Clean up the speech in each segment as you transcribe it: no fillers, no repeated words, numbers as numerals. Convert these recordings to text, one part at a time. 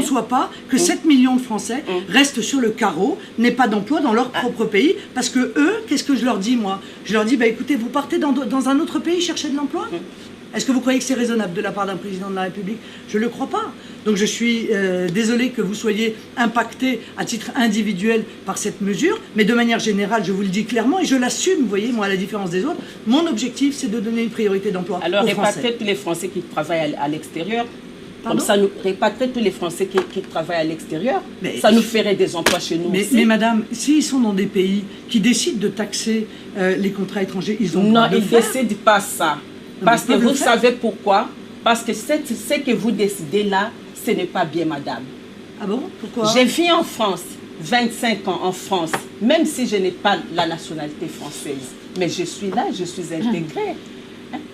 conçoit pas que 7 millions de Français restent sur le carreau, n'aient pas d'emploi dans leur propre pays, parce que eux, qu'est-ce que je leur dis moi? Je leur dis, bah écoutez, vous partez dans un autre pays chercher de l'emploi? Est-ce que vous croyez que c'est raisonnable de la part d'un président de la République? Je ne le crois pas. Donc je suis désolé que vous soyez impacté à titre individuel par cette mesure, mais de manière générale, je vous le dis clairement et je l'assume, vous voyez, moi à la différence des autres, mon objectif c'est de donner une priorité d'emploi aux Français. Alors répatrier tous les Français qui travaillent à l'extérieur, comme ça nous répatrier tous les Français qui travaillent à l'extérieur, ça nous ferait des emplois chez nous aussi. Mais madame, s'ils sont dans des pays qui décident de taxer les contrats étrangers, ils ont le droit de le faire. Non, ils ne décident pas ça. Parce que vous savez pourquoi? Parce que ce que vous décidez là, ce n'est pas bien, madame. Ah bon? Pourquoi? J'ai vécu en France, 25 ans en France, même si je n'ai pas la nationalité française. Mais je suis là, je suis intégrée.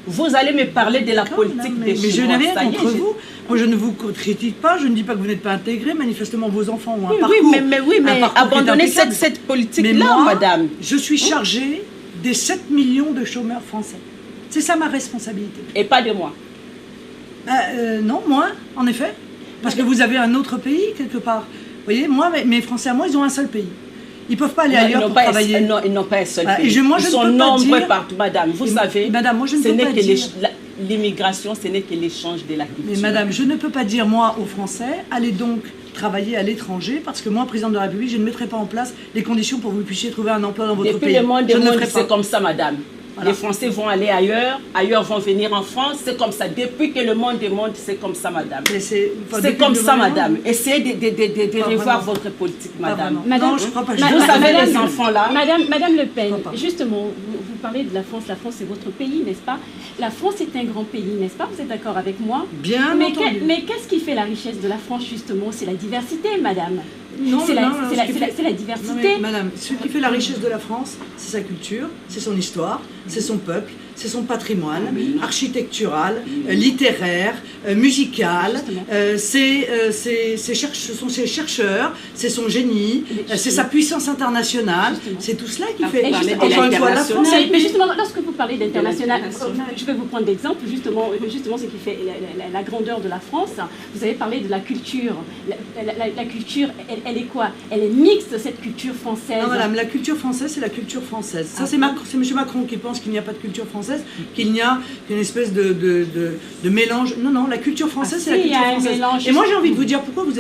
Vous allez me parler de la politique des Chinois. Mais je n'ai rien contre vous. Moi, je ne vous critique pas, je ne dis pas que vous n'êtes pas intégré. Manifestement, vos enfants ont un parcours. Oui, mais abandonnez cette politique-là, madame. Je suis chargée des 7 millions de chômeurs français. C'est ça ma responsabilité. Et pas de moi. Non, moi, en effet. Parce que vous avez un autre pays, quelque part. Vous voyez, moi, mes Français à moi, ils ont un seul pays. Ils ne peuvent pas aller ailleurs pour travailler. Non, ils n'ont pas un seul pays. Ils sont nombreux partout, madame. Vous savez, madame, moi, je ne peux pas dire... L'immigration, ce n'est que l'échange de la culture. Mais madame, je ne peux pas dire, moi, aux Français, allez donc travailler à l'étranger, parce que moi, président de la République, je ne mettrai pas en place les conditions pour que vous puissiez trouver un emploi dans votre pays. Depuis le monde, c'est comme ça, madame. Voilà. Les Français vont aller ailleurs, ailleurs vont venir en France, c'est comme ça. Depuis que le monde est monde, c'est comme ça, madame. C'est comme ça, madame. Essayez de revoir votre politique, madame. Non, je ne crois pas. Vous savez, les enfants là. Madame Le Pen, justement, vous parlez de la France c'est votre pays, n'est-ce pas? La France est un grand pays, n'est-ce pas? Vous êtes d'accord avec moi? Bien entendu. Mais qu'est-ce qui fait la richesse de la France, justement? C'est la diversité, madame. Non, c'est la diversité. Non, madame, ce qui fait la richesse de la France, c'est sa culture, c'est son histoire, c'est son peuple, c'est son patrimoine architectural, littéraire, musical, ce sont ses chercheurs, c'est son génie, c'est sa puissance internationale, c'est tout cela qui fait encore une fois la France. Mais justement, lorsque vous parlez d'international, je vais vous prendre d'exemple, justement ce qui fait la grandeur de la France. Vous avez parlé de la culture. La culture, elle est quoi? Elle est mixte, cette culture française. Non, madame, la culture française, c'est la culture française. Ça, c'est M. Macron qui pense qu'il n'y a pas de culture française, qu'il n'y a qu'une espèce de mélange. Non, la culture française, c'est la culture française. Et moi, j'ai envie de vous dire pourquoi vous